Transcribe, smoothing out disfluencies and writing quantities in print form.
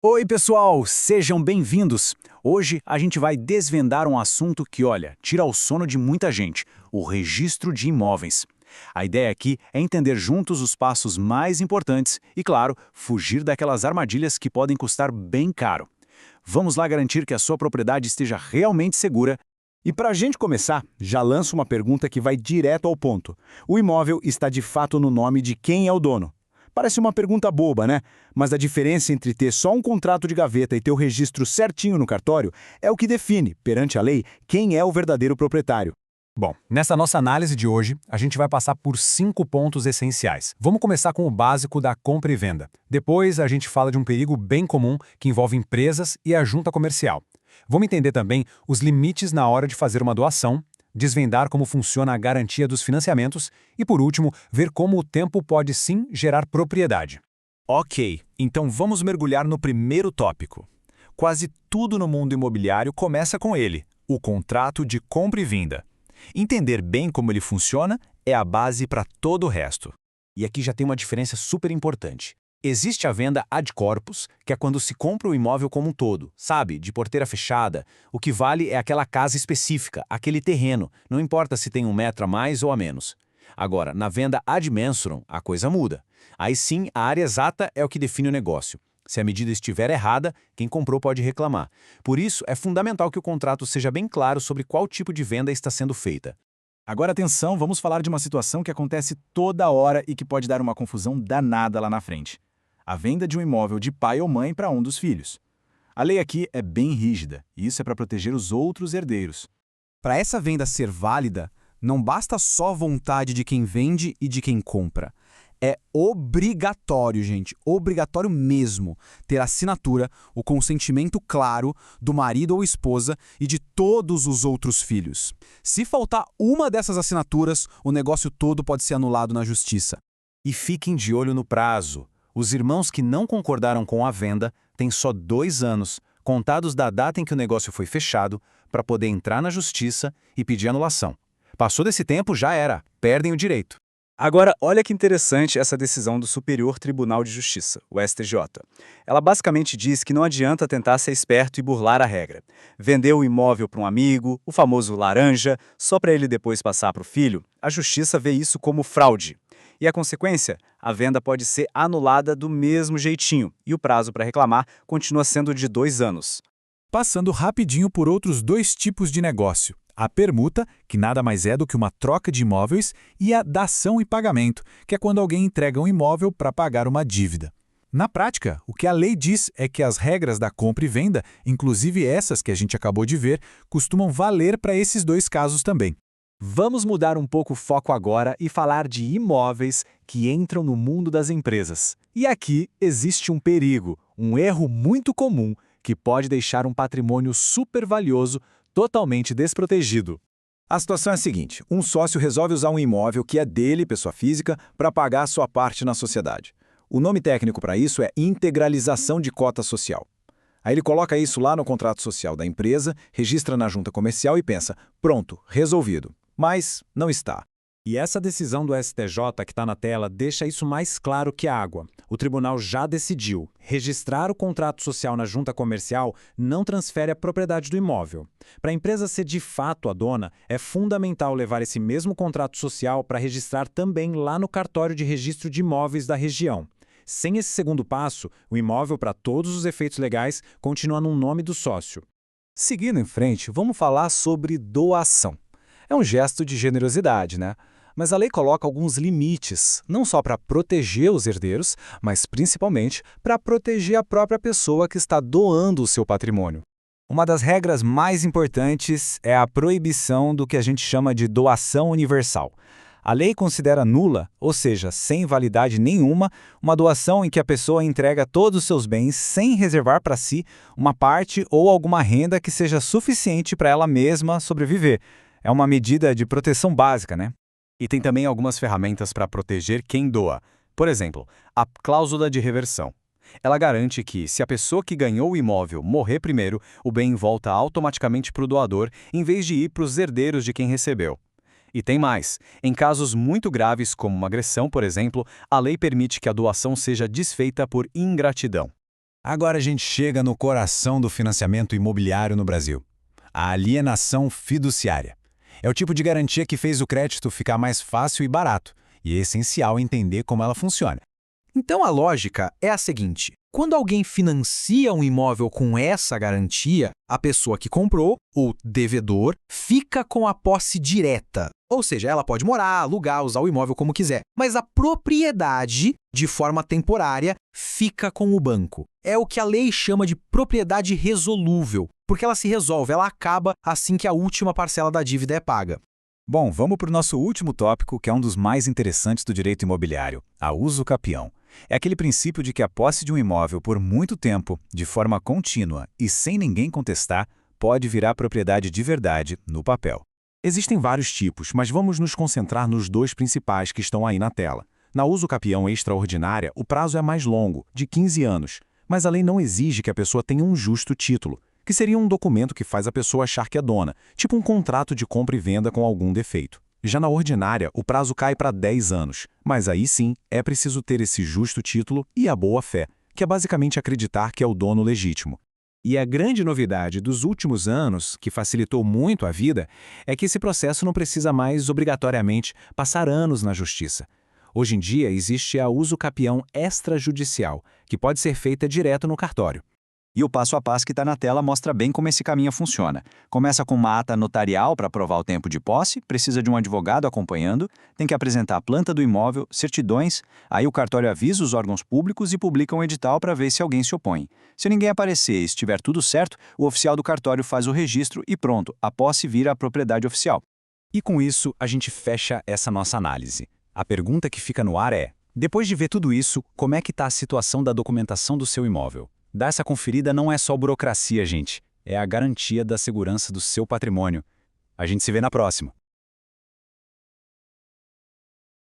Oi, pessoal, sejam bem-vindos. Hoje a gente vai desvendar um assunto que, olha, tira o sono de muita gente: o registro de imóveis. A ideia aqui é entender juntos os passos mais importantes e, claro, fugir daquelas armadilhas que podem custar bem caro. Vamos lá garantir que a sua propriedade esteja realmente segura. E para a gente começar, já lanço uma pergunta que vai direto ao ponto. O imóvel está de fato no nome de quem é o dono? Parece uma pergunta boba, né? Mas a diferença entre ter só um contrato de gaveta e ter o registro certinho no cartório é o que define, perante a lei, quem é o verdadeiro proprietário. Bom, nessa nossa análise de hoje, a gente vai passar por 5 pontos essenciais. Vamos começar com o básico da compra e venda. Depois, a gente fala de um perigo bem comum que envolve empresas e a junta comercial. Vamos entender também os limites na hora de fazer uma doação, desvendar como funciona a garantia dos financiamentos e, por último, ver como o tempo pode sim gerar propriedade. Ok, então vamos mergulhar no primeiro tópico. Quase tudo no mundo imobiliário começa com ele, o contrato de compra e venda. Entender bem como ele funciona é a base para todo o resto. E aqui já tem uma diferença super importante. Existe a venda ad corpus, que é quando se compra o imóvel como um todo, sabe, de porteira fechada. O que vale é aquela casa específica, aquele terreno, não importa se tem 1 metro a mais ou a menos. Agora, na venda ad mensurum, a coisa muda. Aí sim, a área exata é o que define o negócio. Se a medida estiver errada, quem comprou pode reclamar. Por isso, é fundamental que o contrato seja bem claro sobre qual tipo de venda está sendo feita. Agora atenção, vamos falar de uma situação que acontece toda hora e que pode dar uma confusão danada lá na frente. A venda de um imóvel de pai ou mãe para um dos filhos. A lei aqui é bem rígida, e isso é para proteger os outros herdeiros. Para essa venda ser válida, não basta só a vontade de quem vende e de quem compra. É obrigatório, gente, obrigatório mesmo, ter a assinatura, o consentimento claro do marido ou esposa e de todos os outros filhos. Se faltar uma dessas assinaturas, o negócio todo pode ser anulado na justiça. E fiquem de olho no prazo. Os irmãos que não concordaram com a venda têm só 2 anos, contados da data em que o negócio foi fechado, para poder entrar na justiça e pedir anulação. Passou desse tempo, já era, perdem o direito. Agora, olha que interessante essa decisão do Superior Tribunal de Justiça, o STJ. Ela basicamente diz que não adianta tentar ser esperto e burlar a regra. Vender o imóvel para um amigo, o famoso laranja, só para ele depois passar para o filho, a Justiça vê isso como fraude. E a consequência? A venda pode ser anulada do mesmo jeitinho, e o prazo para reclamar continua sendo de 2 anos. Passando rapidinho por outros 2 tipos de negócio. A permuta, que nada mais é do que uma troca de imóveis, e a dação e pagamento, que é quando alguém entrega um imóvel para pagar uma dívida. Na prática, o que a lei diz é que as regras da compra e venda, inclusive essas que a gente acabou de ver, costumam valer para esses 2 casos também. Vamos mudar um pouco o foco agora e falar de imóveis que entram no mundo das empresas. E aqui existe um perigo, um erro muito comum, que pode deixar um patrimônio super valioso totalmente desprotegido. A situação é a seguinte: um sócio resolve usar um imóvel que é dele, pessoa física, para pagar a sua parte na sociedade. O nome técnico para isso é integralização de cota social. Aí ele coloca isso lá no contrato social da empresa, registra na junta comercial e pensa: pronto, resolvido. Mas não está. E essa decisão do STJ que está na tela deixa isso mais claro que a água. O tribunal já decidiu. Registrar o contrato social na junta comercial não transfere a propriedade do imóvel. Para a empresa ser de fato a dona, é fundamental levar esse mesmo contrato social para registrar também lá no cartório de registro de imóveis da região. Sem esse segundo passo, o imóvel, para todos os efeitos legais, continua no nome do sócio. Seguindo em frente, vamos falar sobre doação. É um gesto de generosidade, né? Mas a lei coloca alguns limites, não só para proteger os herdeiros, mas principalmente para proteger a própria pessoa que está doando o seu patrimônio. Uma das regras mais importantes é a proibição do que a gente chama de doação universal. A lei considera nula, ou seja, sem validade nenhuma, uma doação em que a pessoa entrega todos os seus bens sem reservar para si uma parte ou alguma renda que seja suficiente para ela mesma sobreviver. É uma medida de proteção básica, né? E tem também algumas ferramentas para proteger quem doa. Por exemplo, a cláusula de reversão. Ela garante que, se a pessoa que ganhou o imóvel morrer primeiro, o bem volta automaticamente para o doador, em vez de ir para os herdeiros de quem recebeu. E tem mais. Em casos muito graves, como uma agressão, por exemplo, a lei permite que a doação seja desfeita por ingratidão. Agora a gente chega no coração do financiamento imobiliário no Brasil. A alienação fiduciária. É o tipo de garantia que fez o crédito ficar mais fácil e barato, e é essencial entender como ela funciona. Então a lógica é a seguinte: quando alguém financia um imóvel com essa garantia, a pessoa que comprou, o devedor, fica com a posse direta. Ou seja, ela pode morar, alugar, usar o imóvel como quiser. Mas a propriedade, de forma temporária, fica com o banco. É o que a lei chama de propriedade resolúvel, porque ela se resolve, ela acaba assim que a última parcela da dívida é paga. Bom, vamos para o nosso último tópico, que é um dos mais interessantes do direito imobiliário, a uso capião. É aquele princípio de que a posse de um imóvel por muito tempo, de forma contínua e sem ninguém contestar, pode virar propriedade de verdade no papel. Existem vários tipos, mas vamos nos concentrar nos dois principais que estão aí na tela. Na uso capião extraordinária, o prazo é mais longo, de 15 anos, mas a lei não exige que a pessoa tenha um justo título, que seria um documento que faz a pessoa achar que é dona, tipo um contrato de compra e venda com algum defeito. Já na ordinária, o prazo cai para 10 anos, mas aí sim é preciso ter esse justo título e a boa-fé, que é basicamente acreditar que é o dono legítimo. E a grande novidade dos últimos anos, que facilitou muito a vida, é que esse processo não precisa mais, obrigatoriamente, passar anos na justiça. Hoje em dia existe a uso capião extrajudicial, que pode ser feita direto no cartório. E o passo a passo que está na tela mostra bem como esse caminho funciona. Começa com uma ata notarial para provar o tempo de posse, precisa de um advogado acompanhando, tem que apresentar a planta do imóvel, certidões, aí o cartório avisa os órgãos públicos e publica um edital para ver se alguém se opõe. Se ninguém aparecer e estiver tudo certo, o oficial do cartório faz o registro e pronto, a posse vira a propriedade oficial. E com isso, a gente fecha essa nossa análise. A pergunta que fica no ar é: depois de ver tudo isso, como é que está a situação da documentação do seu imóvel? Dar essa conferida não é só burocracia, gente. É a garantia da segurança do seu patrimônio. A gente se vê na próxima.